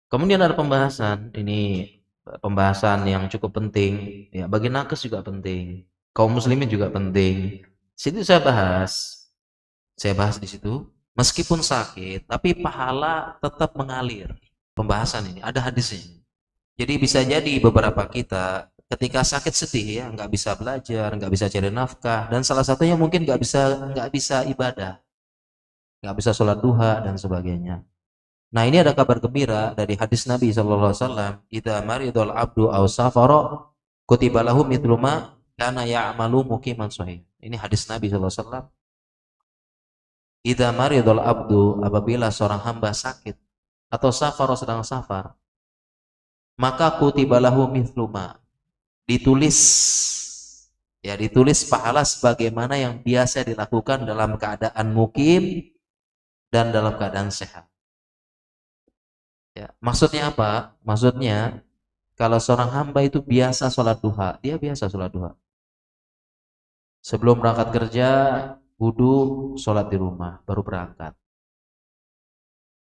Kemudian ada pembahasan, ini pembahasan yang cukup penting, ya bagi nakes juga penting, kaum muslimin juga penting. Situ saya bahas di situ, meskipun sakit, tapi pahala tetap mengalir. Pembahasan ini ada hadisnya. Jadi bisa jadi beberapa kita ketika sakit sedih ya, nggak bisa belajar, nggak bisa cari nafkah, dan salah satunya mungkin nggak bisa ibadah, nggak bisa sholat duha dan sebagainya. Nah, ini ada kabar gembira dari hadis Nabi sallallahu alaihi wasallam, "Idza maridul abdu aw safara kutiba lahu mithlu ma kana ya'malu muqiman shahih." Ini hadis Nabi sallallahu alaihi wasallam. "Idza maridul abdu," apabila seorang hamba sakit atau safar sedang safar, maka kutiba lahu mithlu ma, ditulis, ya ditulis pahala sebagaimana yang biasa dilakukan dalam keadaan mukim dan dalam keadaan sehat. Ya, maksudnya apa? Maksudnya kalau seorang hamba itu biasa sholat duha, dia biasa sholat duha. Sebelum berangkat kerja, wudhu, sholat di rumah, baru berangkat.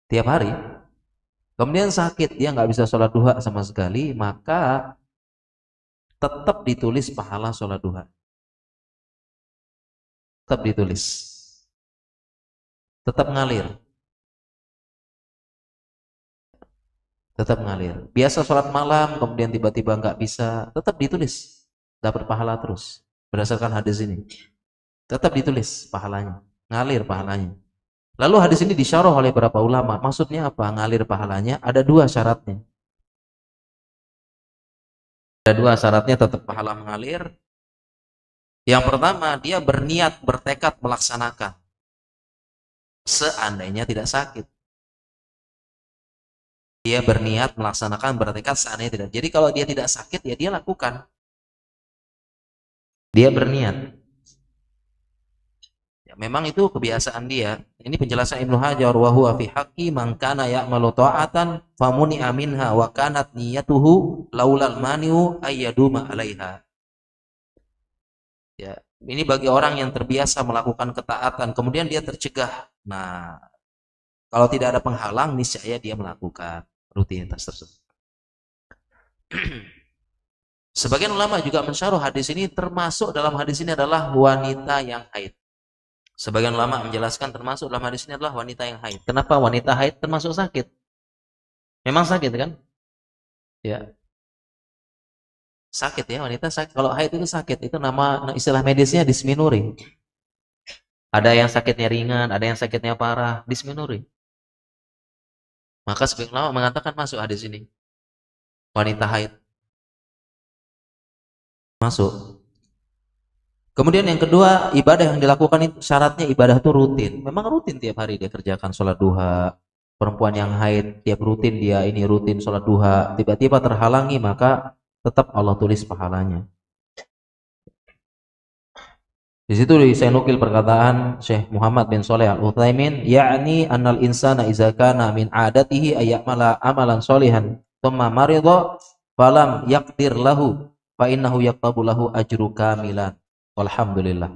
Tiap hari. Kemudian sakit, dia nggak bisa sholat duha sama sekali, maka tetap ditulis pahala sholat duha. Tetap ditulis. Tetap ngalir. Tetap ngalir. Biasa sholat malam, kemudian tiba-tiba nggak bisa, tetap ditulis. Dapat pahala terus. Berdasarkan hadis ini. Tetap ditulis pahalanya. Ngalir pahalanya. Lalu hadis ini disyarah oleh beberapa ulama. Maksudnya apa? Ngalir pahalanya. Ada dua syaratnya. Ada dua syaratnya tetap pahala mengalir. Yang pertama, dia berniat, bertekad melaksanakan. Seandainya tidak sakit. Dia berniat melaksanakan, bertekad seandainya tidak. Jadi kalau dia tidak sakit, ya dia lakukan. Dia berniat. Ya, memang itu kebiasaan dia. Ini penjelasan Ibnu Hajar, wa huwa fi haqqi man kana ya'malu ta'atan famuni'a minha wa kanat niyatuhu laulal mani'u ayyaduma 'alaiha. Ya, ini bagi orang yang terbiasa melakukan ketaatan, kemudian dia tercegah. Nah, kalau tidak ada penghalang, niscaya dia melakukan rutinitas tersebut. Sebagian ulama juga mensyarah hadis ini, termasuk dalam hadis ini adalah wanita yang haid. Sebagian ulama menjelaskan termasuk dalam hadis ini adalah wanita yang haid. Kenapa wanita haid termasuk sakit? Memang sakit kan? Ya, sakit ya, wanita sakit. Kalau haid itu sakit, itu nama istilah medisnya dysmenorrhea. Ada yang sakitnya ringan, ada yang sakitnya parah, dysmenorrhea. Maka sebagian ulama mengatakan masuk hadis ini. Wanita haid masuk. Kemudian yang kedua, ibadah yang dilakukan itu syaratnya ibadah itu rutin. Memang rutin tiap hari dia kerjakan sholat duha. Perempuan yang haid tiap rutin dia ini rutin sholat duha. Tiba-tiba terhalangi, maka tetap Allah tulis pahalanya. Di situ saya nukil perkataan Syekh Muhammad bin Shalih Al Utsaimin, yakni annal insana idza kana min adatihi ayyamala amalan sholihan thumma marida falam yaqdir lahu fa innahu yaqtabu lahu ajru kamilan. Walhamdulillah.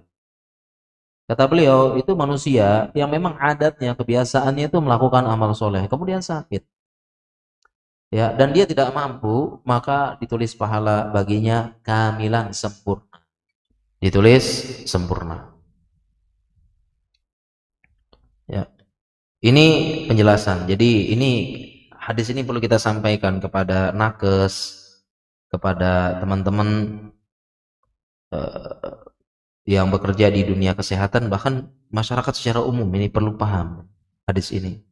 Kata beliau, itu manusia yang memang adatnya, kebiasaannya itu melakukan amal soleh, kemudian sakit. Ya, dan dia tidak mampu, maka ditulis pahala baginya kamilan, sempurna. Ditulis sempurna. Ya. Ini penjelasan. Jadi ini hadis ini perlu kita sampaikan kepada nakes, kepada teman-teman eh, yang bekerja di dunia kesehatan, bahkan masyarakat secara umum ini perlu paham hadis ini.